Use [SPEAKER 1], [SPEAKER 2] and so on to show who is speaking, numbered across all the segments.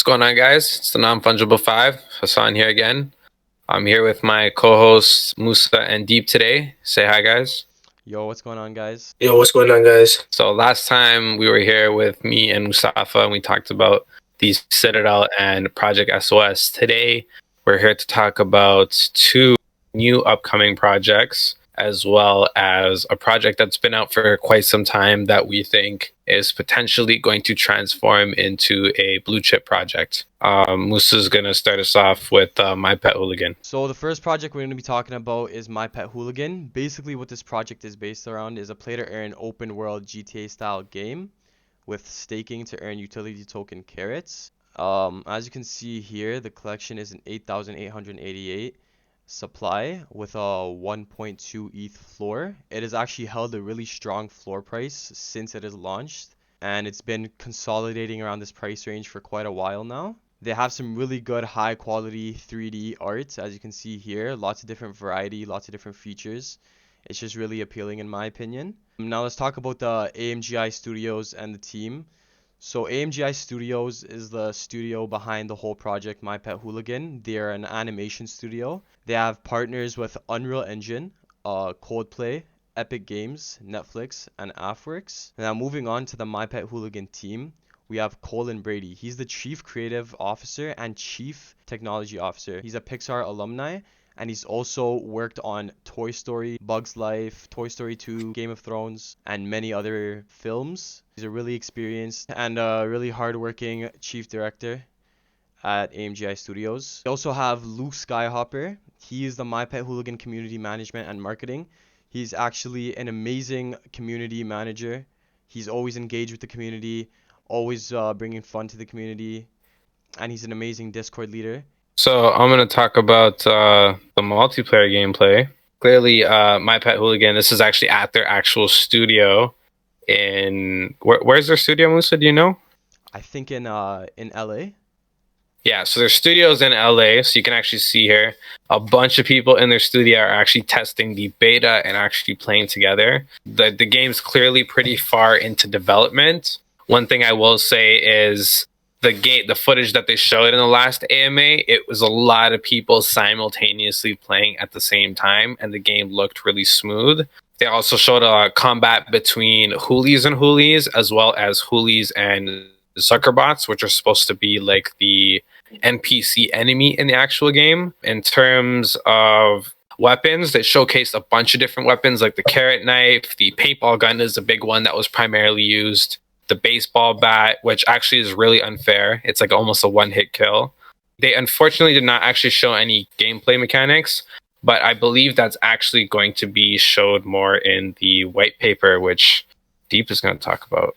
[SPEAKER 1] going on, guys? It's the Non-Fungible Five. Hassan here again. I'm here with my co-hosts Musa and Deep today. Say hi, guys.
[SPEAKER 2] Yo, what's going on, guys?
[SPEAKER 3] Yo, what's going on, guys?
[SPEAKER 1] So last time we were here with me and Mustafa, and we talked about the Citadel and Project SOS. Today, we're here to talk about two new upcoming projects, as well as a project that's been out for quite some time that we think is potentially going to transform into a blue chip project. Musa's going to start us off with My Pet Hooligan.
[SPEAKER 2] So the first project we're going to be talking about is My Pet Hooligan. Basically, what this project is based around is a play-to-earn open-world GTA-style game with staking to earn utility token carrots. As you can see here, the collection is an 8,888 supply with a 1.2 ETH floor. It has actually held a really strong floor price since it has launched, and it's been consolidating around this price range for quite a while now. They have some really good high quality 3D art, as you can see here. Lots of different variety, lots of different features. It's just really appealing in my opinion. Now let's talk about the AMGI Studios and the team. So AMGI Studios is the studio behind the whole project My Pet Hooligan. They are an animation studio. They have partners with Unreal Engine, Coldplay, Epic Games, Netflix, and AFWorks. Now moving on to the My Pet Hooligan team, we have Colin Brady. He's the Chief Creative Officer and Chief Technology Officer. He's a Pixar alumni, and he's also worked on Toy Story, Bugs Life, Toy Story 2, Game of Thrones, and many other films. He's a really experienced and really hardworking chief director at AMGI Studios. We also have Luke Skyhopper. He is the My Pet Hooligan Community Management and Marketing. He's actually an amazing community manager. He's always engaged with the community, always bringing fun to the community, and he's an amazing Discord leader.
[SPEAKER 1] So I'm going to talk about the multiplayer gameplay. Clearly, My Pet Hooligan, this is actually at their actual studio in... Where's their studio, Musa? Do you know?
[SPEAKER 2] I think in LA.
[SPEAKER 1] Yeah, so their studio's in LA, so you can actually see here a bunch of people in their studio are actually testing the beta and actually playing together. The game's clearly pretty far into development. One thing I will say is the footage that they showed in the last AMA, it was a lot of people simultaneously playing at the same time, and the game looked really smooth. They also showed a combat between Hoolis and Hoolies, as well as Hoolies and Zuckerbots, which are supposed to be like the NPC enemy in the actual game. In terms of weapons, they showcased a bunch of different weapons, like the carrot knife. The paintball gun is a big one that was primarily used. The baseball bat, which actually is really unfair. It's like almost a one-hit kill. They unfortunately did not actually show any gameplay mechanics, but I believe that's actually going to be showed more in the white paper, which Deep is going to talk about.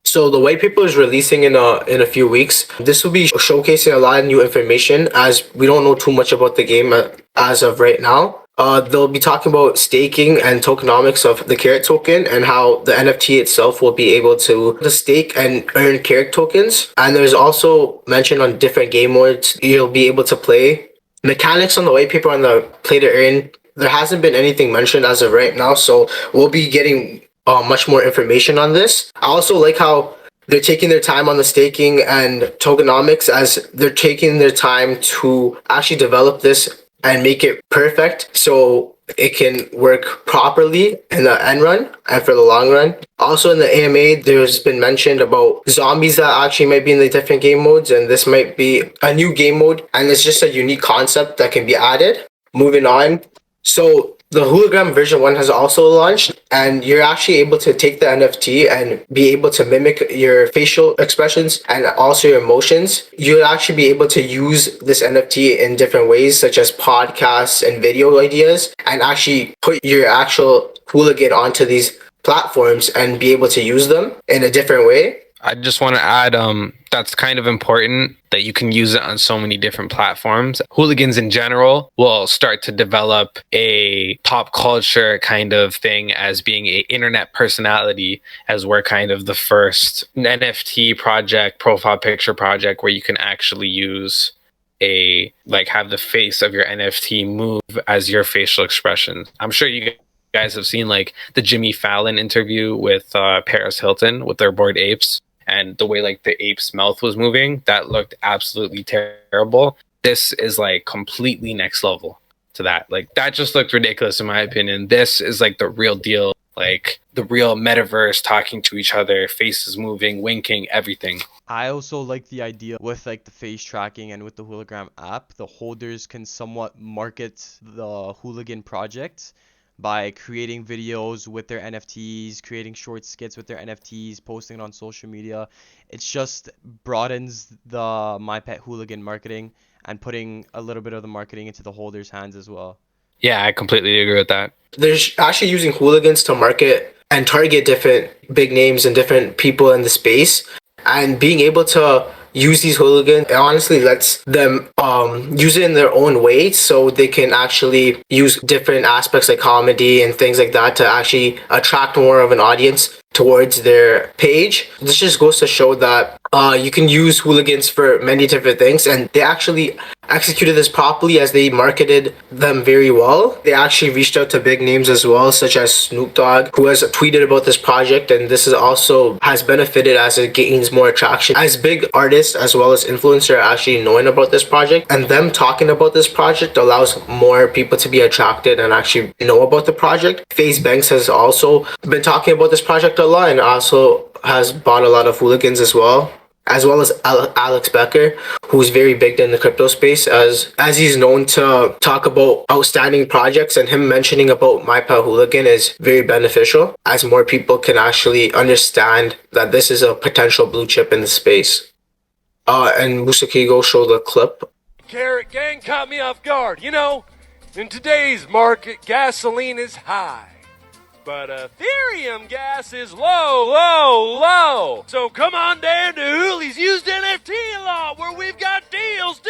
[SPEAKER 3] So the white paper is releasing in a few weeks. This will be showcasing a lot of new information, as we don't know too much about the game as of right now. They'll be talking about staking and tokenomics of the carrot token, and how the NFT itself will be able to stake and earn carrot tokens. And there's also mention on different game modes you'll be able to play. Mechanics on the white paper on the play to earn, there hasn't been anything mentioned as of right now, so we'll be getting much more information on this. I also like how they're taking their time on the staking and tokenomics, as they're taking their time to actually develop this and make it perfect so it can work properly in the end run and for the long run. Also in the AMA, there's been mentioned about zombies that actually might be in the different game modes, and this might be a new game mode, and it's just a unique concept that can be added. Moving on. So the Hologram version 1 has also launched, and you're actually able to take the NFT and be able to mimic your facial expressions and also your emotions. You'll actually be able to use this NFT in different ways, such as podcasts and video ideas, and actually put your actual hooligan onto these platforms and be able to use them in a different way.
[SPEAKER 1] I just want to add, that's kind of important that you can use it on so many different platforms. Hooligans in general will start to develop a pop culture kind of thing as being an internet personality, as we're kind of the first NFT project, profile picture project, where you can actually use have the face of your NFT move as your facial expression. I'm sure you guys have seen like the Jimmy Fallon interview with Paris Hilton with their Bored Apes. and the way like the ape's mouth was moving, that looked absolutely terrible. This is like completely next level to that. Like that just looked ridiculous in my opinion. This is like the real deal, like the real metaverse, talking to each other, faces moving, winking, everything.
[SPEAKER 2] I also like the idea with like the face tracking and with the hologram app, the holders can somewhat market the Hooligan project by creating videos with their NFTs, creating short skits with their NFTs, posting it on social media. It's just broadens the My Pet Hooligan marketing and putting a little bit of the marketing into the holders' hands as well.
[SPEAKER 1] Yeah, I completely agree with that.
[SPEAKER 3] They're actually using hooligans to market and target different big names and different people in the space. And being able to use these hooligans, it honestly lets them use it in their own way, so they can actually use different aspects like comedy and things like that to actually attract more of an audience towards their page. This just goes to show that you can use hooligans for many different things, and they actually executed this properly as they marketed them very well. They actually reached out to big names as well, such as Snoop Dogg, who has tweeted about this project, and this is also has benefited as it gains more traction as big artists as well as influencers are actually knowing about this project, and them talking about this project allows more people to be attracted and actually know about the project. FaZe Banks has also been talking about this project a lot and also has bought a lot of hooligans as well as Alex Becker, who's very big in the crypto space, as he's known to talk about outstanding projects, and him mentioning about My Pet Hooligan is very beneficial as more people can actually understand that this is a potential blue chip in the space. And Musakigo showed a clip.
[SPEAKER 4] Carrot Gang caught me off guard. You know, in today's market, gasoline is high. But Ethereum gas is low. So come on down to Hooli's used NFT lot where we've got deals.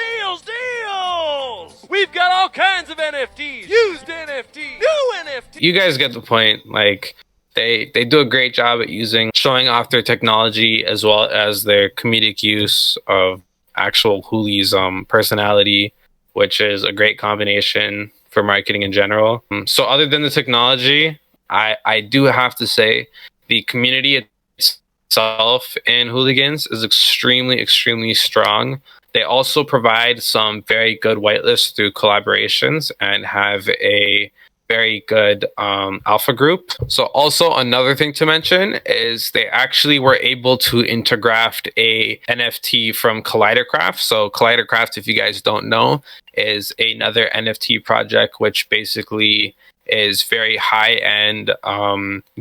[SPEAKER 4] We've got all kinds of NFTs, used NFTs, new NFTs.
[SPEAKER 1] You guys get the point. Like they do a great job at showing off their technology as well as their comedic use of actual Hooli's personality, which is a great combination for marketing in general. So other than the technology, I do have to say the community itself in Hooligans is extremely strong. They also provide some very good whitelists through collaborations and have a very good alpha group. So also another thing to mention is they actually were able to integrate a NFT from Collidercraft. So Collidercraft, if you guys don't know, is another NFT project which basically is very high-end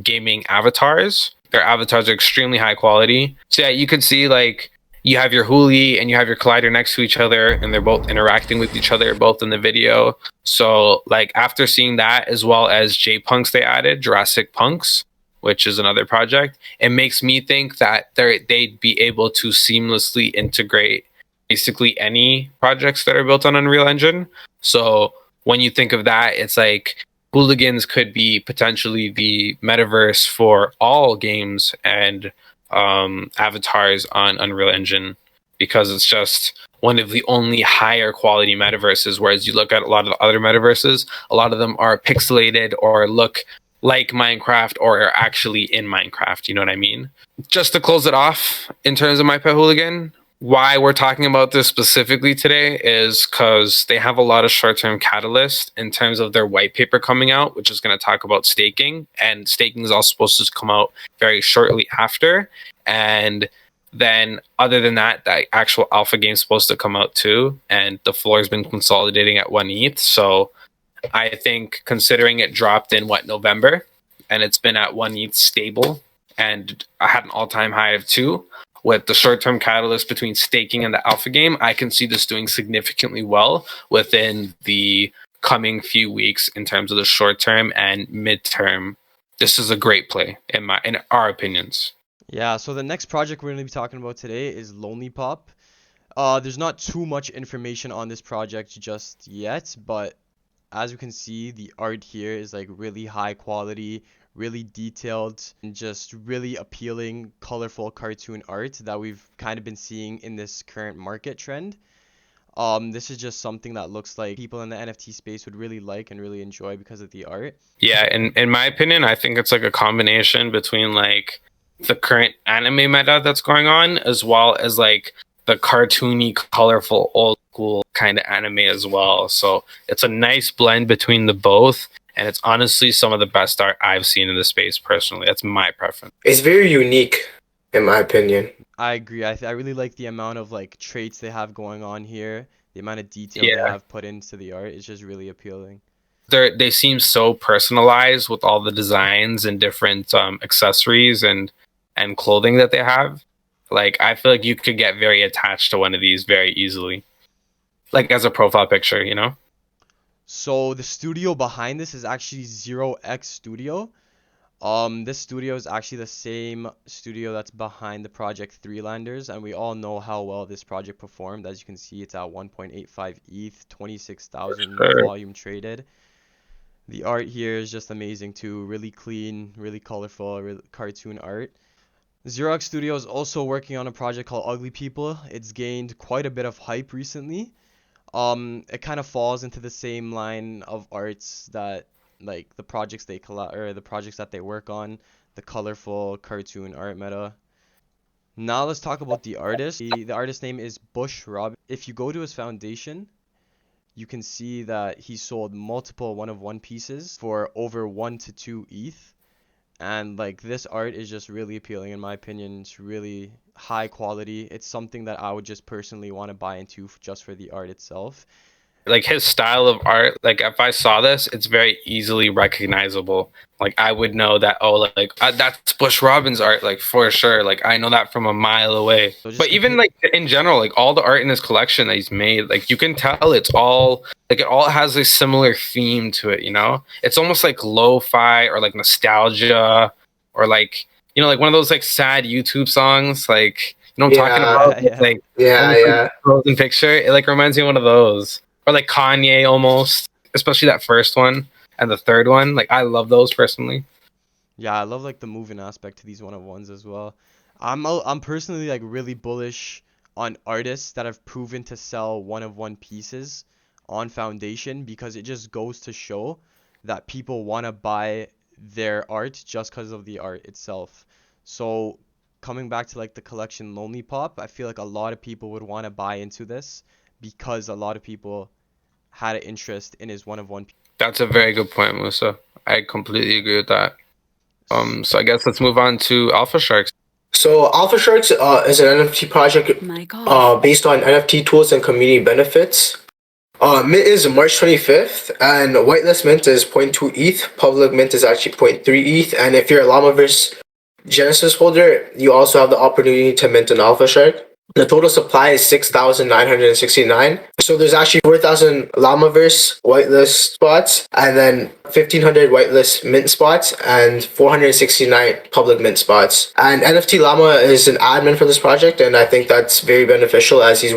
[SPEAKER 1] gaming avatars. Their avatars are extremely high quality. So yeah, you could see like you have your Hooli and you have your Collider next to each other, and they're both interacting with each other, both in the video. So like after seeing that, as well as J-Punks they added, Jurassic Punks, which is another project, it makes me think that they'd be able to seamlessly integrate basically any projects that are built on Unreal Engine. So when you think of that, it's like Hooligans could be potentially the metaverse for all games and avatars on Unreal Engine, because it's just one of the only higher quality metaverses. Whereas you look at a lot of the other metaverses, a lot of them are pixelated or look like Minecraft or are actually in Minecraft. You know what I mean? Just to close it off in terms of My Pet Hooligan, why we're talking about this specifically today is because they have a lot of short-term catalysts in terms of their white paper coming out, which is going to talk about staking. And staking is also supposed to come out very shortly after. And then other than that, the actual alpha game is supposed to come out too. And the floor has been consolidating at 1 ETH. So I think considering it dropped in November, and it's been at 1 ETH stable, and I had an all-time high of 2. With the short-term catalyst between staking and the alpha game, I can see this doing significantly well within the coming few weeks in terms of the short-term and mid-term. This is a great play in our opinions.
[SPEAKER 2] Yeah, so the next project we're going to be talking about today is LonelyPop. There's not too much information on this project just yet, but as you can see, the art here is like really high quality, really detailed, and just really appealing, colorful cartoon art that we've kind of been seeing in this current market trend. This is just something that looks like people in the NFT space would really like and really enjoy because of the art.
[SPEAKER 1] Yeah, in my opinion, I think it's like a combination between like the current anime meta that's going on, as well as like the cartoony, colorful, old school kind of anime as well. So it's a nice blend between the both, and it's honestly some of the best art I've seen in the space personally. That's my preference.
[SPEAKER 3] It's very unique, in my opinion.
[SPEAKER 2] I agree. I really like the amount of like traits they have going on here. The amount of detail they have put into the art is just really appealing.
[SPEAKER 1] They seem so personalized with all the designs and different accessories and clothing that they have. Like, I feel like you could get very attached to one of these very easily, like as a profile picture, you know?
[SPEAKER 2] So the studio behind this is actually 0x Studio. This studio is actually the same studio that's behind the project Three Landers, and we all know how well this project performed. As you can see, it's at 1.85 ETH, 26,000 volume traded. The art here is just amazing too. Really clean, really colorful, really cartoon art. Xerox Studio is also working on a project called Ugly People. It's gained quite a bit of hype recently. It kind of falls into the same line of arts that like the projects they the projects that they work on, the colorful cartoon art meta. Now let's talk about the artist. The artist name is Bush Rob. If you go to his foundation, you can see that he sold multiple one-of-one pieces for over 1 to 2 ETH. And like this art is just really appealing in my opinion. It's really high quality. It's something that I would just personally want to buy into just for the art itself.
[SPEAKER 1] Like his style of art, like if I saw this, it's very easily recognizable. Like I would know that, oh, like that's Bush Robbins art, like for sure. Like I know that from a mile away.
[SPEAKER 2] So
[SPEAKER 1] but even like in general, like all the art in his collection that he's made, like you can tell it's all like it all has a similar theme to it, you know? It's almost like lo-fi or like nostalgia or like, you know, like one of those like sad YouTube songs, like you know what I'm talking about?
[SPEAKER 2] Yeah.
[SPEAKER 1] Like
[SPEAKER 3] Yeah.
[SPEAKER 1] frozen picture. It like reminds me of one of those. Or like Kanye almost, especially that first one and the third one. Like I love those personally.
[SPEAKER 2] Yeah, I love like the moving aspect to these one-of-ones as well. I'm personally like really bullish on artists that have proven to sell one-of-one pieces on foundation because it just goes to show that people want to buy their art just because of the art itself. So coming back to like the collection LonelyPop, I feel like a lot of people would want to buy into this because a lot of people had an interest in his one-of-one.
[SPEAKER 1] That's a very good point, Musa. I completely agree with that. So I guess let's move on to Alpha Sharks.
[SPEAKER 3] So Alpha Sharks is an NFT project based on NFT tools and community benefits. Mint is March 25th, and whitelist mint is 0.2 ETH. Public mint is actually 0.3 ETH. And if you're a Llamaverse Genesis holder, you also have the opportunity to mint an Alpha Shark. The total supply is 6,969. So there's actually 4,000 Llamaverse whitelist spots, and then 1,500 whitelist mint spots, and 469 public mint spots. And NFT Llama is an admin for this project, and I think that's very beneficial as he's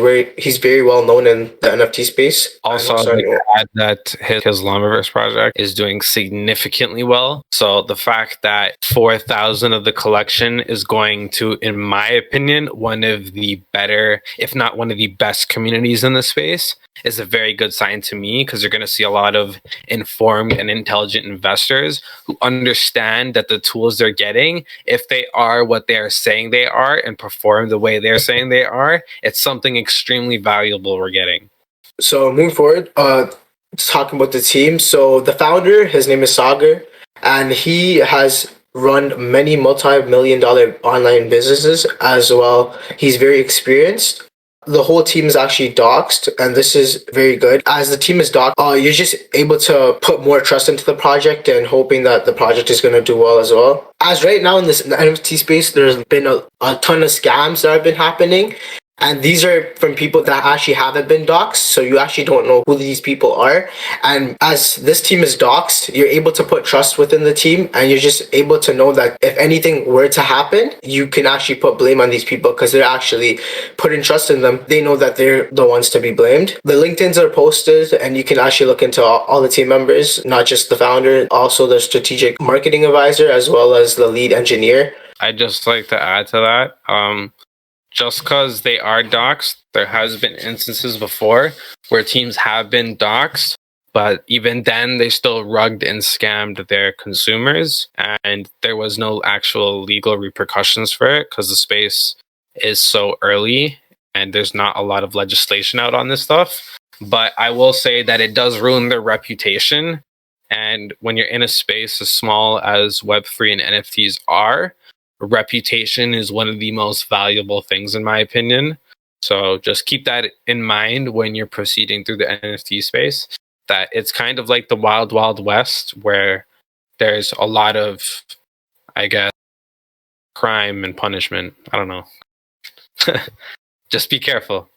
[SPEAKER 3] very well known in the NFT space.
[SPEAKER 1] Also, I'd like to add that his Llamaverse project is doing significantly well. So the fact that 4,000 of the collection is going to, in my opinion, one of the better, if not one of the best communities in the space, is a very good sign to me, because you're going to see a lot of informed and intelligent investors who understand that the tools they're getting, if they are what they're saying they are and perform the way they're saying they are, it's something extremely valuable we're getting.
[SPEAKER 3] So moving forward, talking about the team. So the founder, his name is Sagar, and he has run many multi-million-dollar online businesses as well. He's very experienced. The whole team is actually doxed, and this is very good. As the team is doxed, you're just able to put more trust into the project and hoping that the project is going to do well as well. As right now in this NFT space, there's been a ton of scams that have been happening. And these are from people that actually haven't been doxxed, so you actually don't know who these people are. And as this team is doxxed, you're able to put trust within the team, and you're just able to know that if anything were to happen, you can actually put blame on these people because they're actually putting trust in them. They know that they're the ones to be blamed. The LinkedIns are posted, and you can actually look into all the team members, not just the founder, also the strategic marketing advisor, as well as the lead engineer.
[SPEAKER 1] I'd just like to add to that. Just because they are doxxed, there has been instances before where teams have been doxxed, But even then, they still rugged and scammed their consumers, and there was no actual legal repercussions for it because the space is so early and there's not a lot of legislation out on this stuff. But I will say that it does ruin their reputation. And when you're in a space as small as Web3 and NFTs are, reputation is one of the most valuable things, in my opinion. So just keep that in mind when you're proceeding through the NFT space, that it's kind of like the wild, wild west where there's a lot of, I guess, crime and punishment. I don't know. Just be careful.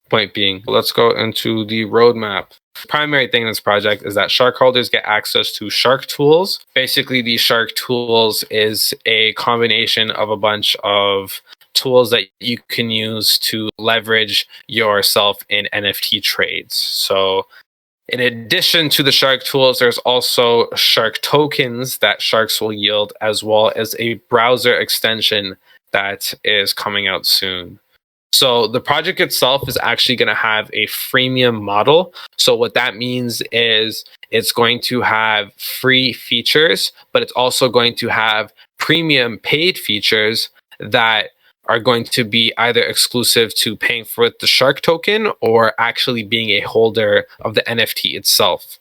[SPEAKER 1] Point being, let's go into the roadmap. Primary thing in this project is that shark holders get access to shark tools. Basically, these shark tools is a combination of a bunch of tools that you can use to leverage yourself in NFT trades. So in addition to the shark tools, there's also shark tokens that sharks will yield, as well as a browser extension that is coming out soon. So the project itself is actually going to have a freemium model. So what that means is it's going to have free features, but it's also going to have premium paid features that are going to be either exclusive to paying for the shark token or actually being a holder of the NFT itself.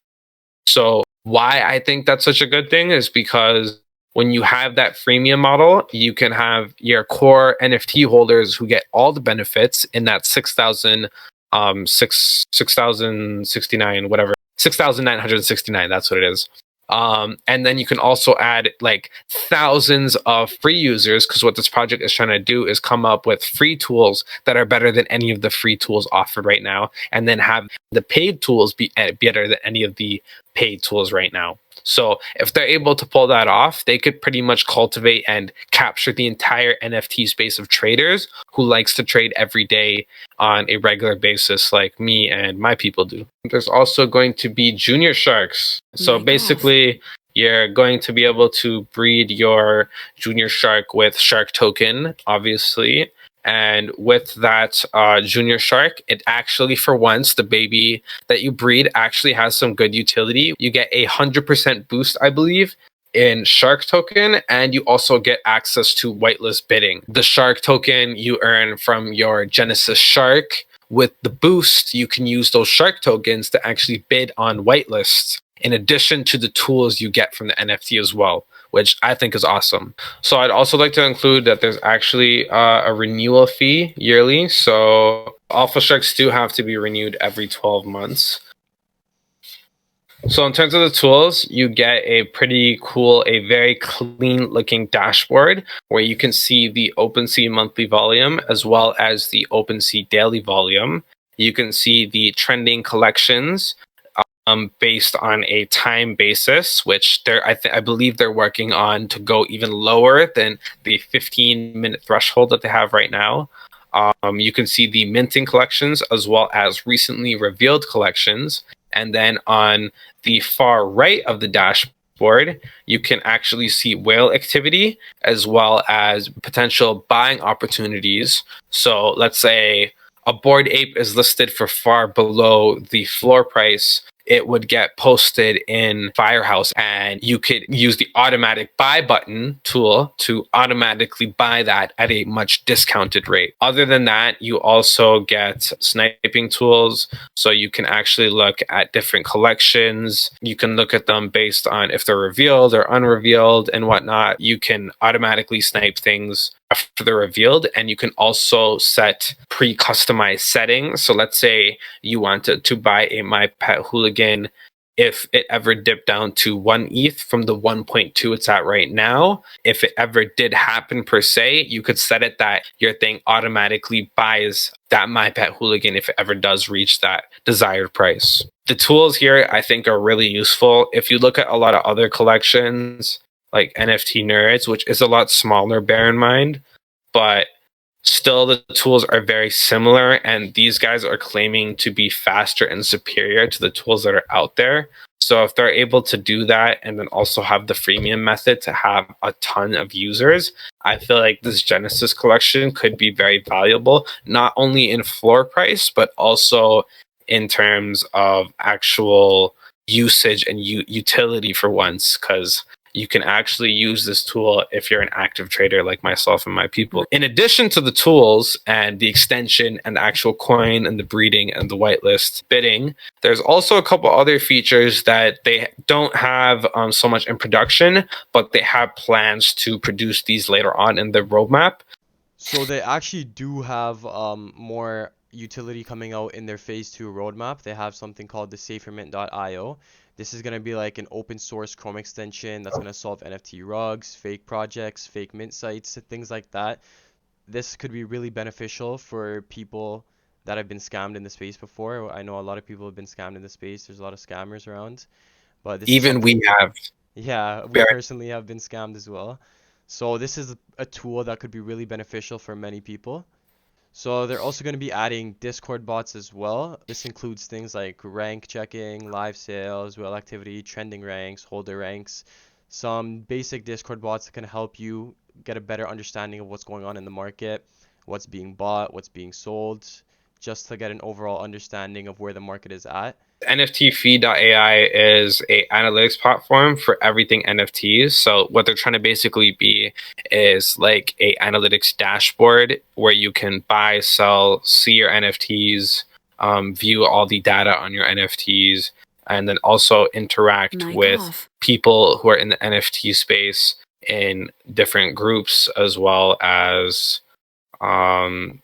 [SPEAKER 1] So why I think that's such a good thing is because when you have that freemium model, you can have your core NFT holders who get all the benefits in that 6,069, whatever, 6,969, that's what it is. And then you can also add like thousands of free users, because what this project is trying to do is come up with free tools that are better than any of the free tools offered right now, and then have the paid tools be better than any of the paid tools right now. So if they're able to pull that off, they could pretty much cultivate and capture the entire NFT space of traders who likes to trade every day on a regular basis like me and my people do. There's also going to be junior sharks. So basically, you're going to be able to breed your junior shark with shark token, obviously. And with that junior shark, it actually, for once, the baby that you breed actually has some good utility. You get 100% boost, I believe, in shark token, and you also get access to whitelist bidding. The shark token you earn from your Genesis shark. With the boost, you can use those shark tokens to actually bid on whitelists, in addition to the tools you get from the NFT as well, which I think is awesome. So I'd also like to include that there's actually a renewal fee yearly. So alpha sharks do have to be renewed every 12 months. So in terms of the tools, you get a pretty cool, a very clean looking dashboard where you can see the OpenSea monthly volume as well as the OpenSea daily volume. You can see the trending collections based on a time basis, which I believe they're working on to go even lower than the 15-minute threshold that they have right now. You can see the minting collections as well as recently revealed collections. And then on the far right of the dashboard, you can actually see whale activity as well as potential buying opportunities. So let's say a Bored Ape is listed for far below the floor price. It would get posted in Firehouse, and you could use the automatic buy button tool to automatically buy that at a much discounted rate. Other than that, you also get sniping tools, so you can actually look at different collections. You can look at them based on if they're revealed or unrevealed and whatnot. You can automatically snipe things after they're revealed, and you can also set pre-customized settings. So let's say you wanted to buy a My Pet Hooligan if it ever dipped down to 1 ETH from the 1.2 it's at right now. If it ever did happen per se, you could set it that your thing automatically buys that My Pet Hooligan if it ever does reach that desired price. The tools here I think are really useful. If you look at a lot of other collections like NFT Nerds, which is a lot smaller, bear in mind, but still the tools are very similar, and these guys are claiming to be faster and superior to the tools that are out there. So if they're able to do that and then also have the freemium method to have a ton of users, I feel like this Genesis collection could be very valuable, not only in floor price, but also in terms of actual usage and utility for once, because you can actually use this tool if you're an active trader like myself and my people. In addition to the tools and the extension and the actual coin and the breeding and the whitelist bidding, there's also a couple other features that they don't have so much in production, but they have plans to produce these later on in the roadmap.
[SPEAKER 2] So they actually do have more utility coming out in their phase 2 roadmap. They have something called the safermint.io. This is going to be like an open source Chrome extension that's going to solve NFT rugs, fake projects, fake mint sites, things like that. This could be really beneficial for people that have been scammed in the space before. I know a lot of people have been scammed in the space. There's a lot of scammers around. But this
[SPEAKER 1] Even we have.
[SPEAKER 2] Yeah, we personally have been scammed as well. So this is a tool that could be really beneficial for many people. So they're also going to be adding Discord bots as well. This includes things like rank checking, live sales, whale activity, trending ranks, holder ranks, some basic Discord bots that can help you get a better understanding of what's going on in the market, what's being bought, what's being sold, just to get an overall understanding of where the market is at.
[SPEAKER 1] NFTfeed.ai is a analytics platform for everything NFTs. So what they're trying to basically be is like a analytics dashboard where you can buy, sell, see your NFTs, view all the data on your NFTs, and then also interact with people who are in the NFT space in different groups, as well as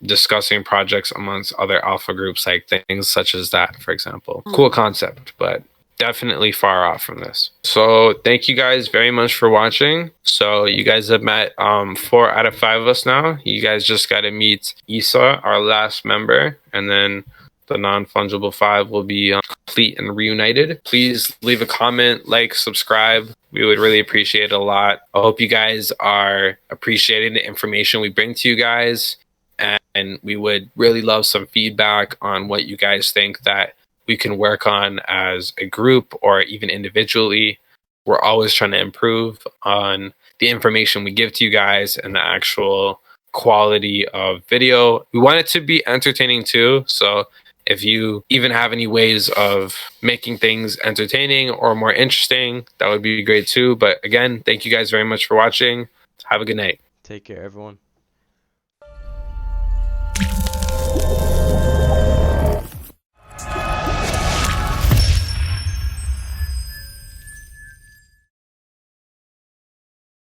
[SPEAKER 1] discussing projects amongst other alpha groups, like things such as that, for example. Cool concept, but definitely far off from this. So thank you guys very much for watching. So you guys have met 4 out of 5 of us now. You guys just got to meet Isa, our last member, and then the non-fungible 5 will be complete and reunited. Please leave a comment, like, subscribe. We would really appreciate it a lot. I hope you guys are appreciating the information we bring to you guys. And we would really love some feedback on what you guys think that we can work on as a group or even individually. We're always trying to improve on the information we give to you guys and the actual quality of video. We want it to be entertaining too. So if you even have any ways of making things entertaining or more interesting, that would be great too. But again, thank you guys very much for watching. Have a good night.
[SPEAKER 2] Take care, everyone.